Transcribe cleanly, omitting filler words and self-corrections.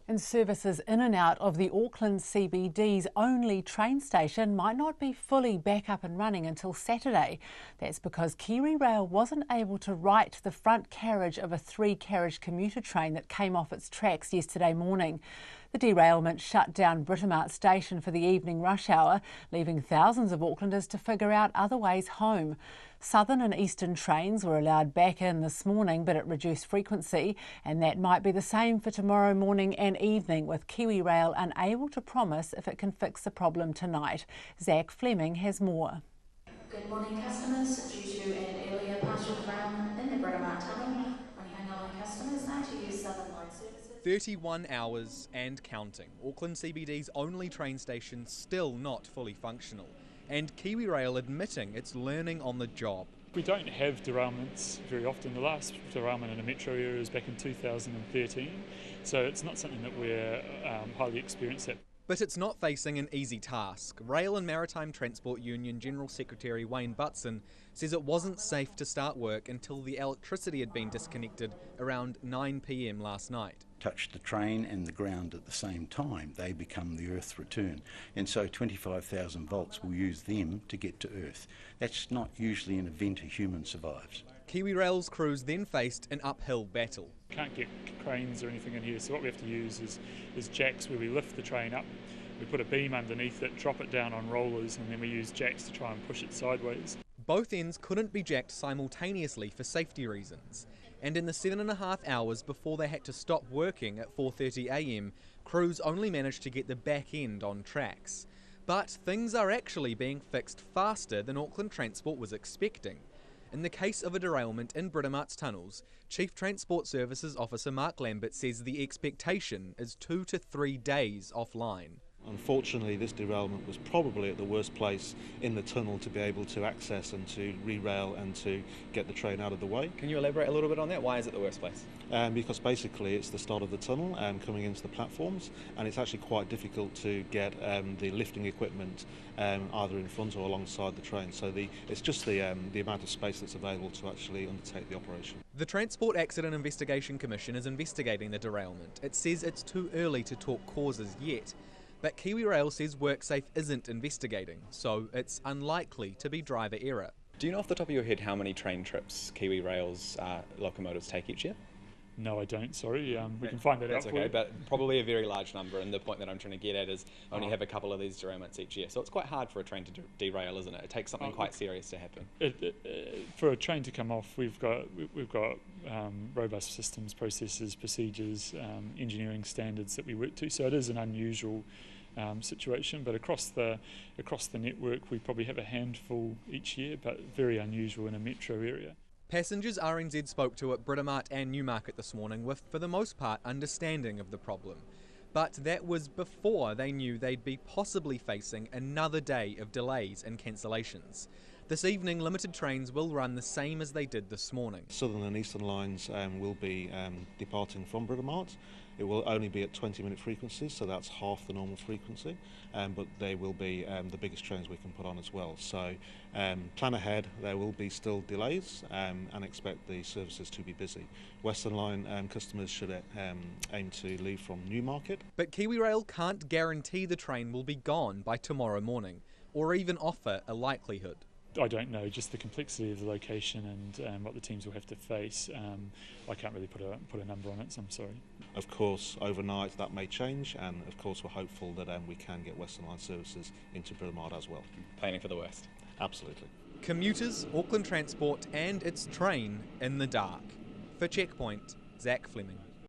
And services in and out of the Auckland CBD's only train station might not be fully back up and running until Saturday. That's because KiwiRail wasn't able to right the front carriage of a 3-carriage commuter train that came off its tracks yesterday morning. The derailment shut down Britomart station for the evening rush hour, leaving thousands of Aucklanders to figure out other ways home. Southern and eastern trains were allowed back in this morning, but at reduced frequency, and that might be the same for tomorrow morning and evening, with KiwiRail unable to promise if it can fix the problem tonight. Zach Fleming has more. Good morning, customers. Due to an earlier partial derailment in the Britomart tunnel, only hangover customers now to use Southern Line services. 31 hours and counting. Auckland CBD's only train station still not fully functional, and KiwiRail admitting it's learning on the job. We don't have derailments very often. The last derailment in a metro area was back in 2013, so it's not something that we're highly experienced at. But it's not facing an easy task. Rail and Maritime Transport Union General Secretary Wayne Butson says it wasn't safe to start work until the electricity had been disconnected around 9 p.m. last night. Touch the train and the ground at the same time, they become the Earth's return. And so 25,000 volts will use them to get to Earth. That's not usually an event a human survives. KiwiRail's crews then faced an uphill battle. Can't get cranes or anything in here, so what we have to use is jacks where we lift the train up. We put a beam underneath it, drop it down on rollers, and then we use jacks to try and push it sideways. Both ends couldn't be jacked simultaneously for safety reasons, and in the 7.5 hours before they had to stop working at 4:30 a.m, crews only managed to get the back end on tracks. But things are actually being fixed faster than Auckland Transport was expecting. In the case of a derailment in Britomart's tunnels, Chief Transport Services Officer Mark Lambert says the expectation is 2 to 3 days offline. Unfortunately, this derailment was probably at the worst place in the tunnel to be able to access and to re-rail and to get the train out of the way. Can you elaborate a little bit on that? Why is it the worst place? Because basically it's the start of the tunnel and coming into the platforms, and it's actually quite difficult to get the lifting equipment either in front or alongside the train. So it's just the amount of space that's available to actually undertake the operation. The Transport Accident Investigation Commission is investigating the derailment. It says it's too early to talk causes yet. But KiwiRail says WorkSafe isn't investigating, so it's unlikely to be driver error. Do you know off the top of your head how many train trips KiwiRail's locomotives take each year? No, I don't, sorry. We can find that out. That's okay, but probably a very large number, and the point that I'm trying to get at is only have a couple of these derailments each year. So it's quite hard for a train to derail, isn't it? It takes something quite serious to happen. For a train to come off, we've got robust systems, processes, procedures, engineering standards that we work to. So it is an unusual situation, but across the network we probably have a handful each year, but very unusual in a metro area. Passengers RNZ spoke to at Britomart and Newmarket this morning were for the most part understanding of the problem. But that was before they knew they'd be possibly facing another day of delays and cancellations. This evening, limited trains will run the same as they did this morning. Southern and Eastern lines will be departing from Britomart. It will only be at 20-minute frequencies, so that's half the normal frequency, but they will be the biggest trains we can put on as well. So plan ahead, there will be still delays and expect the services to be busy. Western line customers should aim to leave from Newmarket. But KiwiRail can't guarantee the train will be gone by tomorrow morning, or even offer a likelihood. I don't know, just the complexity of the location and what the teams will have to face. I can't really put a number on it, so I'm sorry. Of course, overnight that may change, and of course we're hopeful that we can get Western Line services into Britomart as well. Planning for the worst. Absolutely. Commuters, Auckland Transport and its train in the dark. For Checkpoint, Zach Fleming.